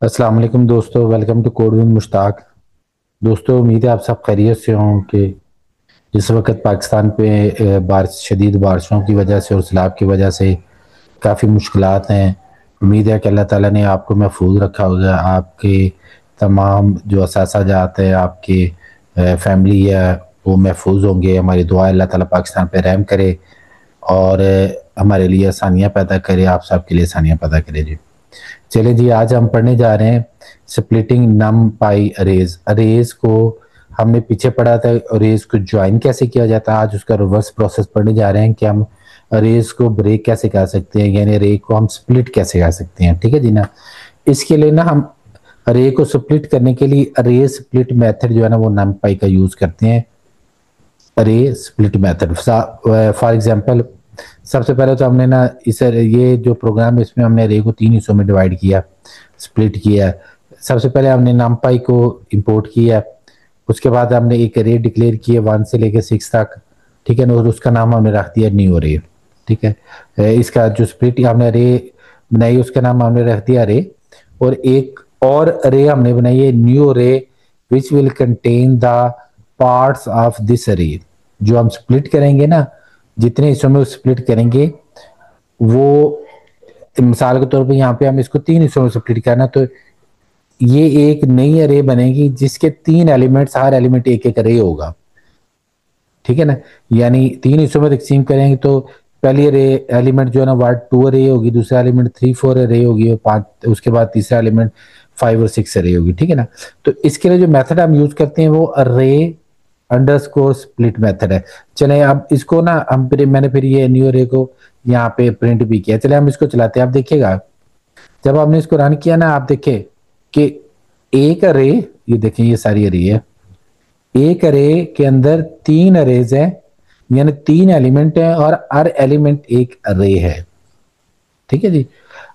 अस्सलाम वालेकुम दोस्तों, welcome to code with Mushtaq. दोस्तों, उम्मीद है आप सब खैरियत से हों कि इस वक्त पाकिस्तान पे बारिश शदीद बारिशों की वजह से और सैलाब की वजह से काफ़ी मुश्किलात हैं। उम्मीद है कि अल्लाह ताला ने आपको महफूज रखा होगा। आपके तमाम जो असासाजात है, आपके फैमिली है, वो महफूज होंगे। हमारी दुआ है अल्लाह ताला पाकिस्तान पे रहम करे और हमारे लिए आसानियाँ पैदा करे, आप सब के लिए आसानियाँ पैदा करे जी। चलिए जी, आज हम पढ़ने जा रहे हैं स्प्लिटिंग नम पाई अरेज। अरेज को हमने पीछे पढ़ा था, अरेज को ज्वाइन कैसे किया जाता है। आज उसका रिवर्स प्रोसेस पढ़ने जा रहे हैं कि हम अरेज को ब्रेक कैसे कर सकते हैं, यानी अरे को हम स्प्लिट कैसे कर सकते हैं। ठीक है जी ना। इसके लिए ना हम अरे को स्प्लिट करने के लिए अरे स्प्लिट मेथड जो है ना वो नम पाई का यूज करते हैं। अरे स्प्लिट मेथड फॉर एग्जांपल, सबसे पहले तो हमने ना इस ये जो प्रोग्राम है इसमें हमने अरे को तीन हिस्सों में डिवाइड किया, स्प्लिट किया। सबसे पहले हमने नमपाई को इंपोर्ट किया, उसके बाद हमने एक अरे डिक्लेयर किया 1 से लेकर 6 तक। ठीक है ना, और उसका नाम हमने रख दिया न्यू अरे। ठीक है, इसका जो स्प्लिट हमने अरे बनाई उसका नाम हमने रख दिया अरे। और एक और अरे हमने बनाई है न्यू अरे which will contain the parts of this अरे। जो हम स्प्लिट करेंगे ना, जितने हिस्सों में स्प्लिट करेंगे वो, मिसाल के तौर पे यहाँ पे हम इसको तीन हिस्सों में स्प्लिट करना, तो ये एक नई अरे बनेगी जिसके तीन एलिमेंट्स, हर एलिमेंट एक एक अरे होगा। ठीक है ना, यानी तीन हिस्सों में तकसीम करेंगे तो पहली अरे एलिमेंट जो है ना 1 2 अरे होगी, दूसरा एलिमेंट 3 4 अरे होगी, और 5, उसके बाद तीसरा एलिमेंट 5 और 6 अरे होगी। ठीक है ना। तो इसके लिए जो मेथड हम यूज करते हैं वो अरे अंडरस्कोर स्प्लिट मेथड है। चले अब इसको ना हम मैंने फिर ये न्यू अरे को यहाँ पे प्रिंट भी किया। चले हम इसको चलाते हैं। आप देखिएगा जब आपने इसको रन किया ना, आप देखें कि एक अरे, ये देखें ये सारी अरे है, एक अरे के अंदर तीन अरेज हैं, यानी तीन एलिमेंट हैं और हर एलिमेंट एक अरे है। ठीक है जी।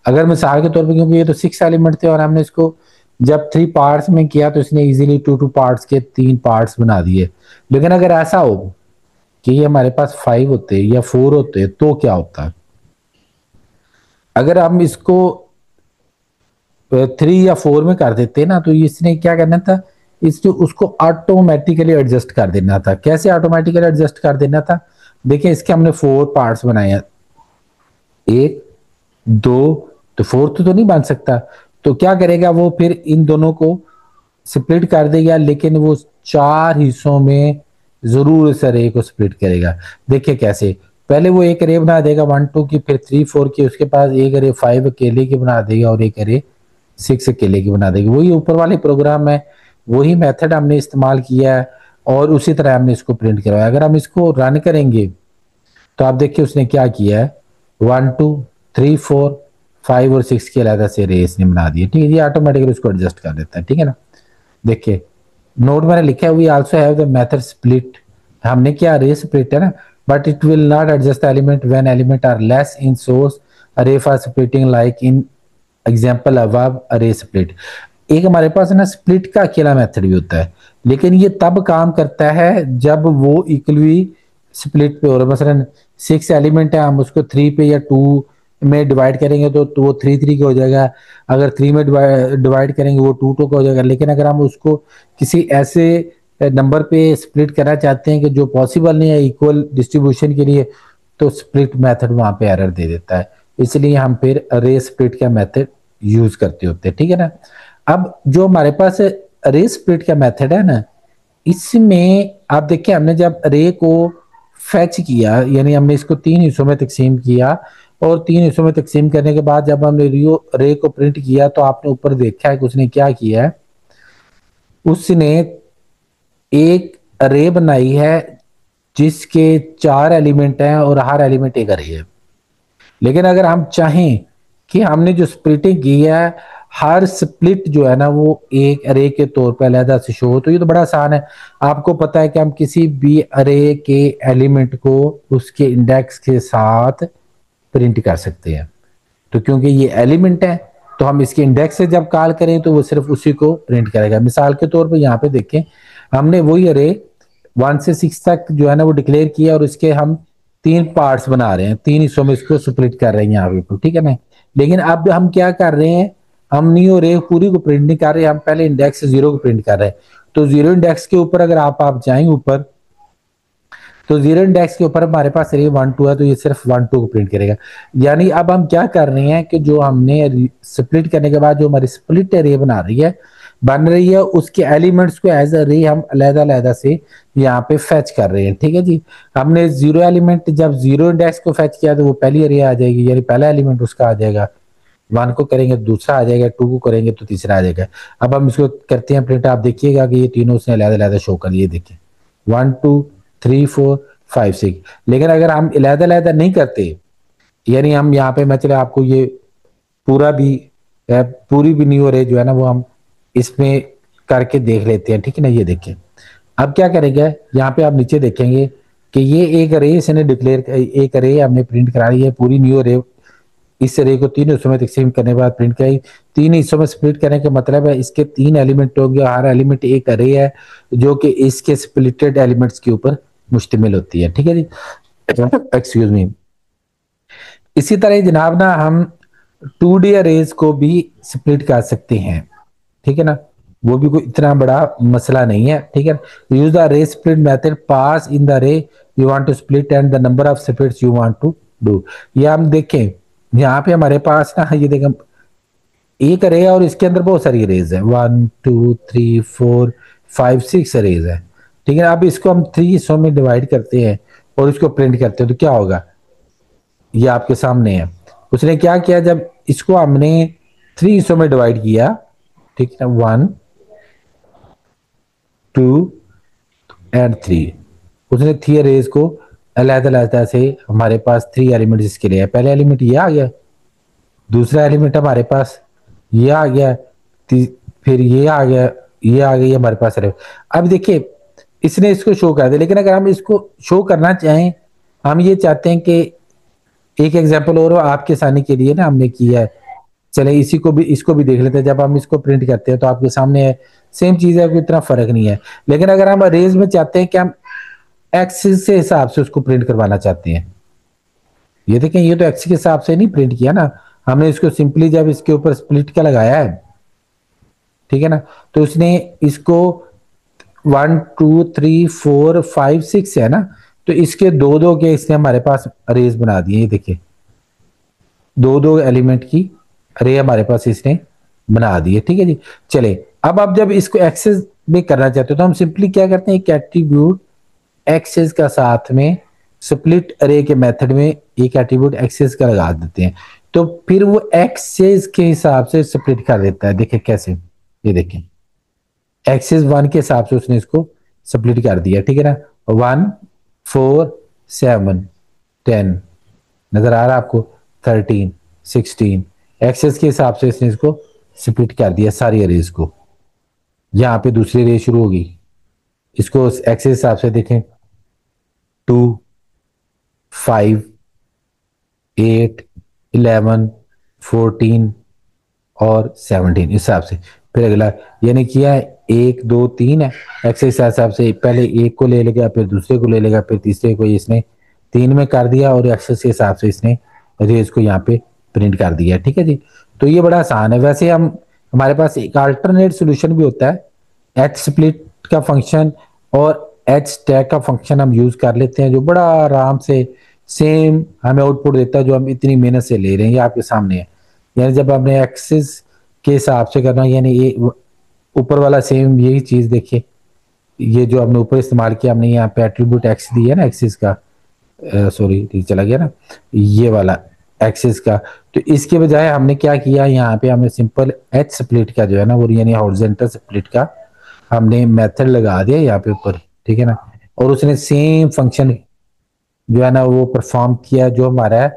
अगर मिसाल के तौर पे, क्योंकि ये तो 6 एलिमेंट थे और हमने इसको जब 3 पार्ट्स में किया तो इसने इजीली 2 2 पार्ट्स के 3 पार्ट्स बना दिए। लेकिन अगर ऐसा हो कि ये हमारे पास 5 होते या 4 होते तो क्या होता। अगर हम इसको 3 या 4 में कर देते ना, तो इसने क्या करना था, इसने उसको ऑटोमेटिकली एडजस्ट कर देना था। कैसे ऑटोमेटिकली एडजस्ट कर देना था, देखिए इसके हमने 4 पार्ट्स बनाए हैं, एक दो, तो फोर्थ तो नहीं बन सकता। तो क्या करेगा वो, फिर इन दोनों को स्प्लिट कर देगा, लेकिन वो 4 हिस्सों में जरूर इस अरे को स्प्लिट करेगा। देखिए कैसे, पहले वो एक अरे बना देगा 1 2 की, फिर 3 4 की, उसके पास एक अरे 5 अकेले की बना देगा और एक अरे 6 अकेले की बना देगी। वही ऊपर वाले प्रोग्राम है, वही मेथड हमने इस्तेमाल किया है और उसी तरह हमने इसको प्रिंट करवाया। अगर हम इसको रन करेंगे तो आप देखिए उसने क्या किया है, 1 2 3 4 5 और 6 की अलग से रेस ने बना दिए। ठीक है, ये ऑटोमेटिकली उसको एडजस्ट कर देता है। ठीक है ना। देखिए नोट मैंने लिखा है, we also have the method split. हमने क्या, अरे स्प्लिट है ना, but it will not adjust the element when element are less in source array for splitting like in example above array split. एक हमारे पास ना स्प्लिट का अकेला method भी होता है, लेकिन ये तब काम करता है जब वो इक्वली स्प्लिट पे हो रहा है। मसलन 6 एलिमेंट है, हम उसको 3 पे या 2 में डिवाइड करेंगे तो वो 3 3 का हो जाएगा। अगर 3 में डिवाइड करेंगे वो 2 2 का हो जाएगा। लेकिन अगर हम उसको किसी ऐसे नंबर पे स्प्लिट करना चाहते हैं कि जो पॉसिबल नहीं है इक्वल डिस्ट्रीब्यूशन के लिए, तो स्प्लिट मेथड वहां पे एरर दे देता है। इसलिए हम फिर अरे स्प्लिट का मेथड यूज करते होते हैं। ठीक है ना। अब जो हमारे पास अरे स्प्लिट का मेथड है ना, इसमें आप देखिए हमने जब अरे को फैच किया, यानी हमने इसको तीन हिस्सों में तकसीम किया, और तीन हिस्सों में तकसीम करने के बाद जब हमने रियो अरे को प्रिंट किया तो आपने ऊपर देखा है कि उसने क्या किया है, उसने एक अरे बनाई है जिसके 4 एलिमेंट हैं और हर एलिमेंट एक अरे है। लेकिन अगर हम चाहें कि हमने जो स्प्लिटिंग की है, हर स्प्लिट जो है ना वो एक अरे के तौर पर अलहदा से शो हो, तो ये तो बड़ा आसान है। आपको पता है कि हम किसी भी अरे के एलिमेंट को उसके इंडेक्स के साथ प्रिंट कर सकते हैं। तो क्योंकि ये एलिमेंट है तो हम इसके इंडेक्स से जब कॉल करें तो वो सिर्फ उसी को प्रिंट करेगा। मिसाल के तौर पर यहाँ पे देखें, हमने वही अरे 1 से 6 तक जो है ना वो डिक्लेयर किया और इसके हम 3 पार्ट्स बना रहे हैं, 3 हिस्सों में इसको स्प्लिट कर रहे हैं यहाँ पे। ठीक है ना। लेकिन अब हम क्या कर रहे हैं, हम न्यू रे पूरी को प्रिंट नहीं कर रहे, हम पहले इंडेक्स 0 को प्रिंट कर रहे हैं। तो 0 इंडेक्स के ऊपर अगर आप जाएं ऊपर, तो 0 इंडेक्स के ऊपर हमारे पास रे 1 2 है, तो ये सिर्फ 1 2 को प्रिंट करेगा। यानी अब हम क्या कर रहे हैं कि जो हमने स्प्लिट करने के बाद जो हमारी स्प्लिट रे बन रही है उसके एलिमेंट्स को एज अ रे हम अलग-अलग से यहाँ पे फेच कर रहे हैं। ठीक है जी, हमने 0 एलिमेंट जब 0 इंडेक्स को फेच किया तो वो पहली रे आ जाएगी, यानी पहला एलिमेंट उसका आ जाएगा। 1 को करेंगे तो दूसरा आ जाएगा, 2 को करेंगे तो तीसरा आ जाएगा। अब हम इसको करते हैं प्रिंट, आप देखिएगा कि ये तीनों उसने अलग-अलग शो कर लिए। देखिए 1 2 3 4 5 6। लेकिन अगर हम अलग-अलग नहीं करते, यानी हम यहाँ पे मैं चले आपको ये पूरा भी पूरी भी न्यू अरे जो है ना वो हम इसमें करके देख लेते हैं। ठीक है ना, ये देखिए अब क्या करेंगे, यहाँ पे आप नीचे देखेंगे कि ये एक अरे इसने डिक्लेयर, एक अरे हमने प्रिंट करा ली है पूरी न्यू अरे। इस अरे को 3 हिस्सों में तकसीम करने के बाद प्रिंट कराई। 3 हिस्सों में स्प्लिट करने का मतलब है इसके 3 एलिमेंट होंगे, हर एलिमेंट एक अरे है जो कि इसके स्प्लिटेड एलिमेंट्स के ऊपर मुश्तमिल होती है। ठीक है जी, एक्सक्यूज मी। इसी तरह जनाब ना हम 2D अरेज को भी स्प्लिट कर सकते हैं। ठीक है ना, वो भी कोई इतना बड़ा मसला नहीं है। ठीक है, use the array split method, pass in the array you want to split and the number of splits you want to do. ये हम देखें यहाँ पे हमारे पास ना, ये देखें एक अरे है और इसके अंदर बहुत सारी अरेज है, 1 2 3 4 5 6 अरेज है। ठीक है, अब इसको हम 3 हिस्सों में डिवाइड करते हैं और इसको प्रिंट करते हैं तो क्या होगा, ये आपके सामने है। उसने क्या किया, जब इसको हमने 3 हिस्सों में डिवाइड किया, ठीक है, 1 2 एंड 3, उसने 3 अरेज को अलग-अलग से हमारे पास 3 एलिमेंट इसके लिए है। पहले एलिमेंट ये आ गया, दूसरा एलिमेंट हमारे पास ये आ गया, फिर ये आ गया, ये आ गई हमारे पास अरे। अब देखिए इसने इसको शो कर दिया, लेकिन अगर हम इसको शो करना चाहें, हम ये चाहते हैं कि एक एग्जांपल और आपके आसानी के लिए ना हमने किया है, चले इसी को भी, इसको भी देख लेते हैं। जब हम इसको प्रिंट करते हैं तो आपके सामने है, सेम चीज है, कोई इतना फर्क नहीं है। लेकिन अगर हम अरेज में चाहते हैं कि हम एक्सिस से हिसाब से उसको प्रिंट करवाना चाहते हैं, ये देखें ये तो एक्सिस के हिसाब से नहीं प्रिंट किया ना, हमने इसको सिंपली जब इसके ऊपर स्प्लिट का लगाया है, ठीक है ना, तो उसने इसको 1 2 3 4 5 6 है ना, तो इसके दो दो के इसने हमारे पास अरेज बना दिए। ये देखिए दो दो एलिमेंट की अरे हमारे पास इसने बना दी है। ठीक है जी, चले अब जब इसको एक्सेस में करना चाहते हो तो हम सिंपली क्या करते हैं, एक एट्रीब्यूट एक्सेस का साथ में स्प्लिट अरे के मेथड में एक एट्रीब्यूट एक्सेस का लगा देते हैं, तो फिर वो एक्सेस के हिसाब से स्प्लिट कर देता है। देखिए कैसे, ये देखें एक्सेस 1 के हिसाब से उसने इसको स्प्लिट कर दिया। ठीक है ना, 1 4 7 10, नजर आ रहा है आपको, 13 16, एक्सेस के हिसाब से इसने इसको स्प्लिट कर दिया सारी अरेज को। यहाँ पे दूसरी अरे शुरू होगी, इसको एक्सेस हिसाब से देखें 2 5 8 11 14 और 17 हिसाब से। फिर अगला यानी किया है 1 2 3 है, एक्सेस हिसाब से पहले एक को ले लेगा, फिर दूसरे को ले लेगा, फिर तीसरे को इसने 3 में कर दिया और एक्सेस के हिसाब से इसने रेज को यहाँ पे प्रिंट कर दिया। ठीक है जी, तो ये बड़ा आसान है। वैसे हम हमारे पास एक अल्टरनेट सोल्यूशन भी होता है, एच स्प्लिट का फंक्शन और एच स्टैक का फंक्शन हम यूज कर लेते हैं, जो बड़ा आराम से सेम हमें आउटपुट देता है जो हम इतनी मेहनत से ले रहे हैं। ये आपके सामने है, यानी जब हमने एक्सेस के हिसाब से करना, यानी ये ऊपर वाला सेम यही चीज देखिए, ये जो हमने ऊपर इस्तेमाल किया, हमने यहाँ पे एट्रीब्यूट एक्स दिया ना एक्सिस का, सॉरी चला गया ना ये वाला एक्सिस का, तो इसके बजाय हमने क्या किया, यहाँ पे हमने सिंपल एच स्प्लिट का जो है ना वो यानी हॉरिजॉन्टल स्प्लिट का हमने मेथड लगा दिया यहाँ पे ऊपर। ठीक है ना, और उसने सेम फंक्शन जो है ना वो परफॉर्म किया जो हमारा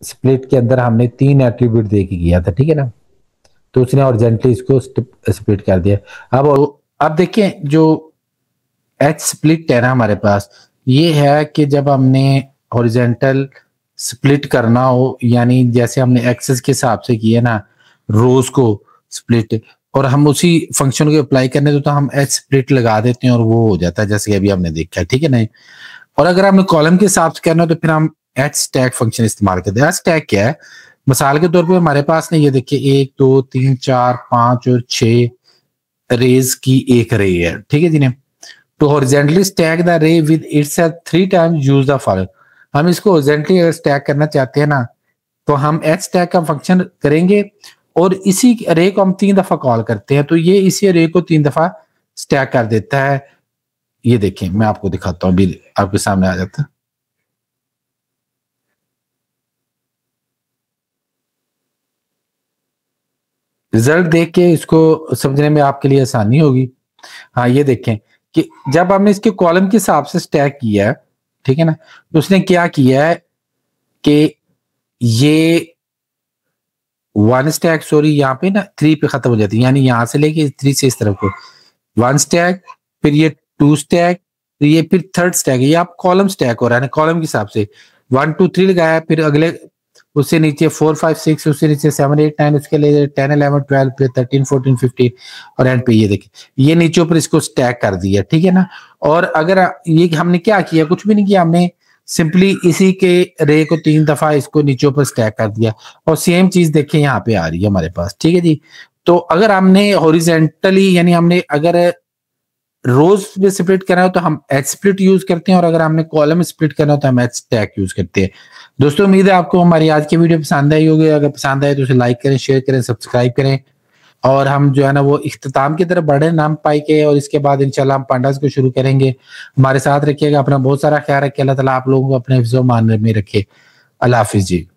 स्प्लिट के अंदर हमने 3 एट्रीब्यूट दे के किया था। ठीक है ना, तो उसने हॉरिजॉन्टली इसको स्प्लिट कर दिया। अब देखिए जो एच स्प्लिट है ना हमारे पास, ये है कि जब हमने हॉरिजॉन्टल स्प्लिट करना हो, यानी जैसे हमने एक्सेस के हिसाब से किया ना रोज को स्प्लिट, और हम उसी फंक्शन को अप्लाई करने तो हम एच स्प्लिट लगा देते हैं और वो हो जाता है जैसे अभी हमने देखा है। ठीक है ना, और अगर हमने कॉलम के हिसाब से करना हो तो फिर हम एच स्टैक फंक्शन इस्तेमाल करते हैं। एच स्टैक क्या है, मिसाल के तौर पे हमारे पास ना ये देखिए 1 2 3 4 5 और 6 रेज की एक रे है, ठीक है जी ने। तो हॉरिजॉन्टली स्टैक द रे with itself 3 times use the following. हम इसको हॉरिजॉन्टली स्टैक करना चाहते हैं ना, तो हम एच स्टैक का फंक्शन करेंगे और इसी रे को हम 3 दफा कॉल करते हैं, तो ये इसी रे को 3 दफा स्टैक कर देता है। ये देखें, मैं आपको दिखाता हूँ, अभी आपके सामने आ जाता है। रिजल्ट देख के इसको समझने में आपके लिए आसानी होगी। हाँ, ये देखें कि जब हमने इसके कॉलम के हिसाब से स्टैक किया है, ठीक है ना, तो उसने क्या किया है कि ये 1 स्टैक, सॉरी यहाँ पे ना 3 पे खत्म हो जाती है, यानी यहाँ से लेके 3 से इस तरफ को 1 स्टैक, फिर ये 2 स्टैक, ये फिर 3rd स्टैक, ये आप कॉलम स्टैक हो रहा है ना, कॉलम के हिसाब से 1 2 3 लगाया, फिर अगले उससे नीचे 4 5 6, उससे नीचे 7 8 9, उसके लिए 10 11 12, फिर 13 14 15 और एंड पे ये देखिए ये नीचे ऊपर इसको स्टैक कर दिया, ठीक है ना। और अगर ये हमने क्या किया, कुछ भी नहीं किया, हमने सिंपली इसी के रे को 3 दफा इसको नीचे ऊपर स्टैक कर दिया, और सेम चीज देखिए यहाँ पे आ रही है हमारे पास, ठीक है जी। तो अगर हमने हॉरिजेंटली यानी हमने अगर रोज में स्प्लिट करना हो तो हम एच स्प्लिट यूज करते हैं, और अगर हमने कॉलम स्प्लिट करना हो तो हम एच स्टैक यूज करते हैं। दोस्तों, उम्मीद है आपको हमारी आज की वीडियो पसंद आई होगी। अगर पसंद आए तो उसे लाइक करें, शेयर करें, सब्सक्राइब करें, और हम जो है ना वो इख्तिताम की तरफ बढ़े नाम पाई के, और इसके बाद इंशाल्लाह हम पांडास को शुरू करेंगे। हमारे साथ रखिएगा, अपना बहुत सारा ख्याल रखिए। अल्लाह ताला आप लोगों को अपने हिफ्ज़-ओ-मान में रखे। अल्लाह हाफिज जी।